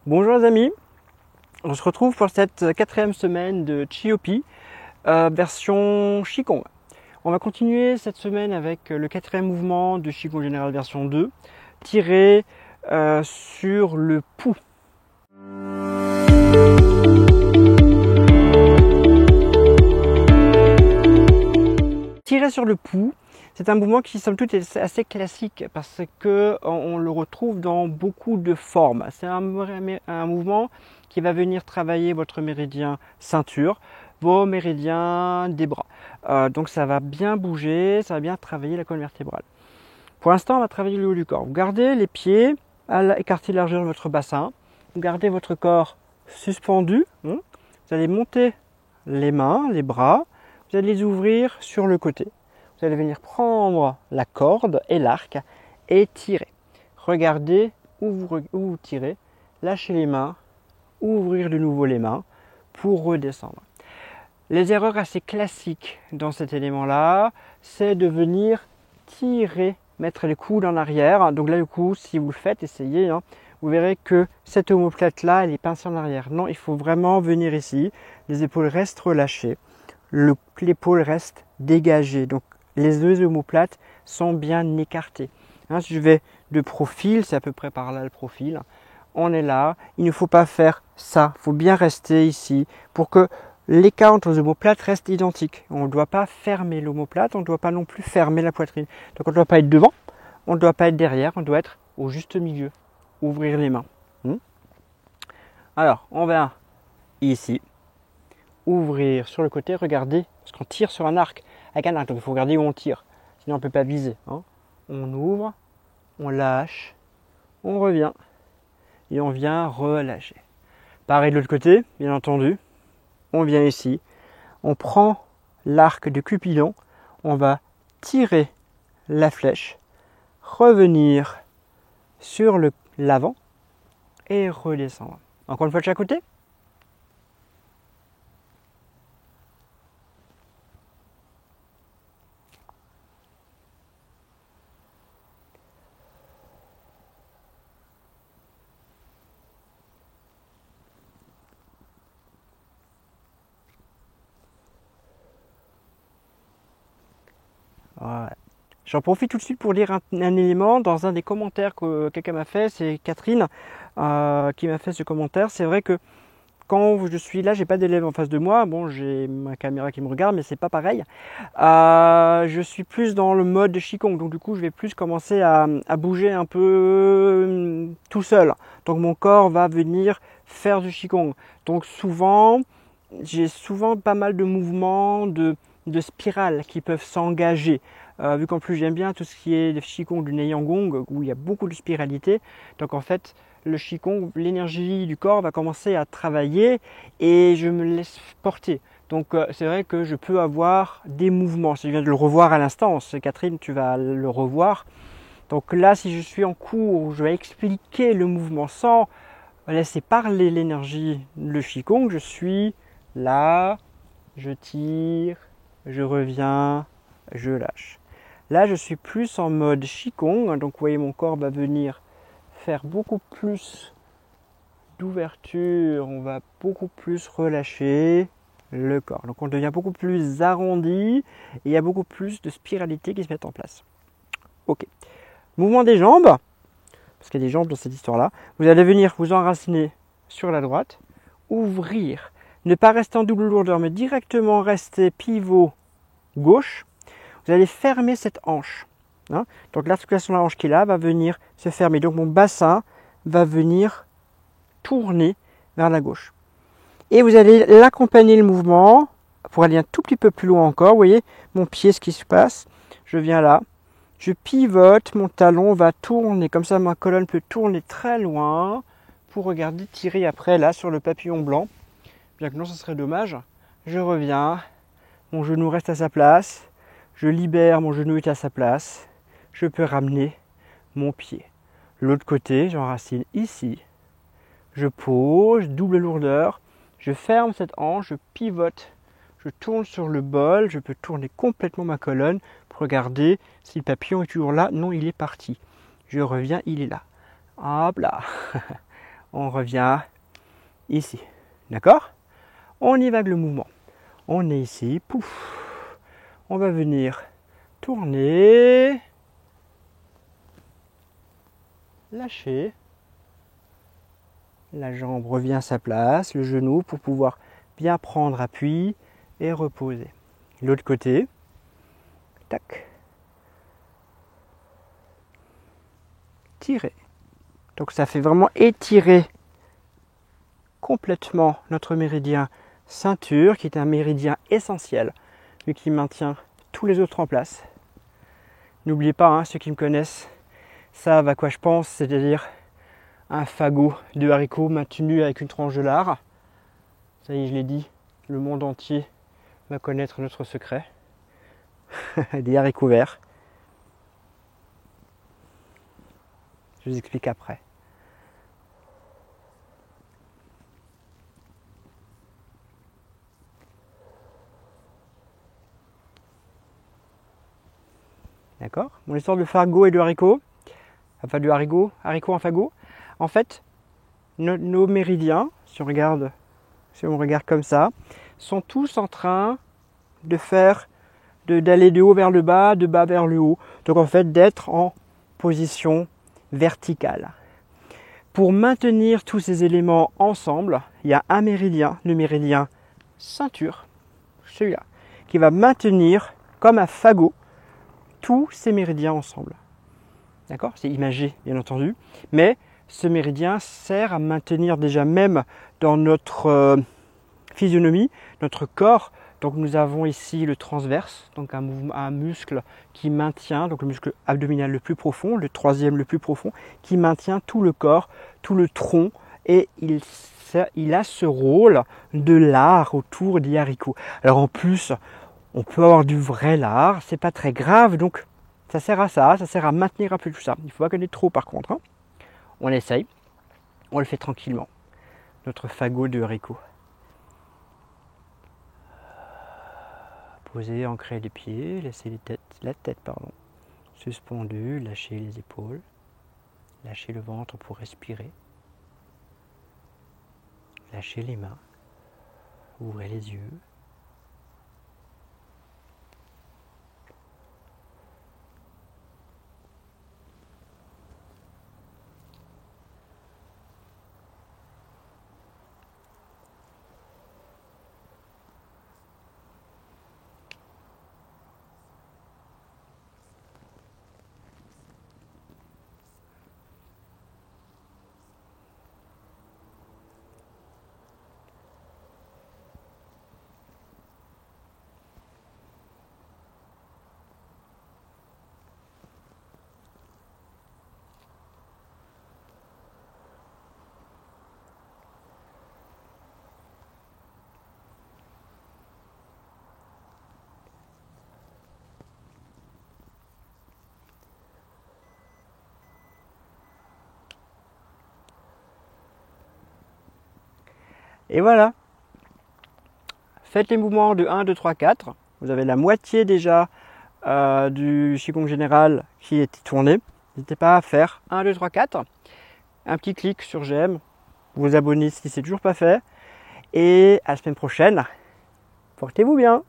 Bonjour les amis, on se retrouve pour cette quatrième semaine de Chiopi version Qigong. On va continuer cette semaine avec le quatrième mouvement de Qigong Général version 2, tiré sur le pouls. Tirer sur le pouls, c'est un mouvement qui somme toute est assez classique parce que on le retrouve dans beaucoup de formes. C'est un mouvement qui va venir travailler votre méridien ceinture, vos méridiens des bras. Donc ça va bien bouger, ça va bien travailler la colonne vertébrale. Pour l'instant, on va travailler le haut du corps. Vous gardez les pieds écartés largeur de votre bassin. Vous gardez votre corps suspendu. Vous allez monter les mains, les bras. Vous allez les ouvrir sur le côté. Vous allez venir prendre la corde et l'arc et tirer. Regardez où vous tirez. Lâchez les mains. Ouvrir de nouveau les mains pour redescendre. Les erreurs assez classiques dans cet élément-là, c'est de venir tirer, mettre les coudes en arrière. Donc là, du coup, si vous le faites, essayez. Vous verrez que cette omoplate-là, elle est pincée en arrière. Non, il faut vraiment venir ici. Les épaules restent relâchées. L'épaule reste dégagée. Donc les deux omoplates sont bien écartées. Si je vais de profil, c'est à peu près par là le profil. On est là. Il ne faut pas faire ça. Il faut bien rester ici pour que l'écart entre les omoplates reste identique. On ne doit pas fermer l'omoplate, on ne doit pas non plus fermer la poitrine. Donc on ne doit pas être devant, on ne doit pas être derrière, on doit être au juste milieu. Ouvrir les mains. Alors, on va ici. Ouvrir sur le côté, regardez, parce qu'on tire sur un arc avec un arc, donc il faut regarder où on tire, sinon on ne peut pas viser. On ouvre, on lâche, on revient, et on vient relâcher. Pareil de l'autre côté, bien entendu, on vient ici, on prend l'arc de Cupidon, on va tirer la flèche, revenir sur l'avant et redescendre. Encore une fois de chaque côté. Voilà. J'en profite tout de suite pour lire un élément dans un des commentaires que quelqu'un m'a fait, c'est Catherine qui m'a fait ce commentaire. C'est vrai que quand je suis là, j'ai pas d'élève en face de moi. Bon, j'ai ma caméra qui me regarde, mais c'est pas pareil. Je suis plus dans le mode de Qigong, donc du coup, je vais plus commencer à bouger un peu tout seul. Donc mon corps va venir faire du Qigong. Donc souvent, j'ai souvent pas mal de mouvements de spirales qui peuvent s'engager. Vu qu'en plus j'aime bien tout ce qui est le Qigong du Neiyang-gong où il y a beaucoup de spiralité. Donc en fait, le Qigong, l'énergie du corps va commencer à travailler et je me laisse porter. Donc c'est vrai que je peux avoir des mouvements. Je viens de le revoir à l'instant, Catherine, tu vas le revoir. Donc là, si je suis en cours, je vais expliquer le mouvement sans laisser parler l'énergie, le Qigong. Je suis là, je tire, je reviens, je lâche. Là, je suis plus en mode Qigong, donc vous voyez mon corps va venir faire beaucoup plus d'ouverture, on va beaucoup plus relâcher le corps. Donc on devient beaucoup plus arrondi et il y a beaucoup plus de spiralité qui se met en place. Ok. Mouvement des jambes, parce qu'il y a des jambes dans cette histoire-là. Vous allez venir vous enraciner sur la droite, ouvrir, ne pas rester en double lourdeur, mais directement rester pivot gauche. Vous allez fermer cette hanche. Donc l'articulation de la hanche qui est là va venir se fermer. Donc mon bassin va venir tourner vers la gauche. Et vous allez l'accompagner le mouvement pour aller un tout petit peu plus loin encore. Vous voyez mon pied, ce qui se passe. Je viens là. Je pivote, mon talon va tourner. Comme ça, ma colonne peut tourner très loin pour regarder tirer après là sur le papillon blanc. Bien que non, ce serait dommage. Je reviens. Mon genou reste à sa place. Je libère, mon genou est à sa place. Je peux ramener mon pied. L'autre côté, j'enracine ici. Je pose, double lourdeur. Je ferme cette hanche, je pivote. Je tourne sur le bol. Je peux tourner complètement ma colonne pour regarder si le papillon est toujours là. Non, il est parti. Je reviens, il est là. Hop là. on revient ici. D'accord? On y va avec le mouvement. On est ici, pouf. On va venir tourner, lâcher. La jambe revient à sa place, le genou pour pouvoir bien prendre appui et reposer. L'autre côté, tac. Tirer. Donc ça fait vraiment étirer complètement notre méridien ceinture, qui est un méridien essentiel, vu qu'il maintient tous les autres en place. N'oubliez pas, hein, ceux qui me connaissent savent à quoi je pense, c'est-à-dire un fagot de haricots maintenu avec une tranche de lard. Ça y est, je l'ai dit, le monde entier va connaître notre secret. Des haricots verts. Je vous explique après. D'accord? Mon histoire de fagot et de haricot, enfin de haricot en fagot. En fait, nos méridiens, si on regarde comme ça, sont tous en train de d'aller de haut vers le bas, de bas vers le haut. Donc en fait, d'être en position verticale. Pour maintenir tous ces éléments ensemble, il y a un méridien, le méridien ceinture, celui-là, qui va maintenir comme un fagot tous ces méridiens ensemble. D'accord? C'est imagé, bien entendu. Mais ce méridien sert à maintenir déjà même dans notre physionomie, notre corps. Donc nous avons ici le transverse, donc un muscle qui maintient, donc le muscle abdominal le plus profond, le troisième le plus profond, qui maintient tout le corps, tout le tronc, et il a ce rôle de lard autour des haricots. Alors en plus, on peut avoir du vrai lard, c'est pas très grave, donc ça sert à ça sert à maintenir un peu tout ça. Il ne faut pas connaître trop par contre. Hein. On essaye, on le fait tranquillement. Notre fagot de haricots. Posez, ancrez les pieds, laissez la tête suspendue, lâchez les épaules, lâchez le ventre pour respirer, lâchez les mains, ouvrez les yeux. Et voilà. Faites les mouvements de 1, 2, 3, 4. Vous avez la moitié déjà du Qigong général qui est tourné. N'hésitez pas à faire 1, 2, 3, 4. Un petit clic sur j'aime. Vous abonner si c'est toujours pas fait. Et à la semaine prochaine. Portez-vous bien.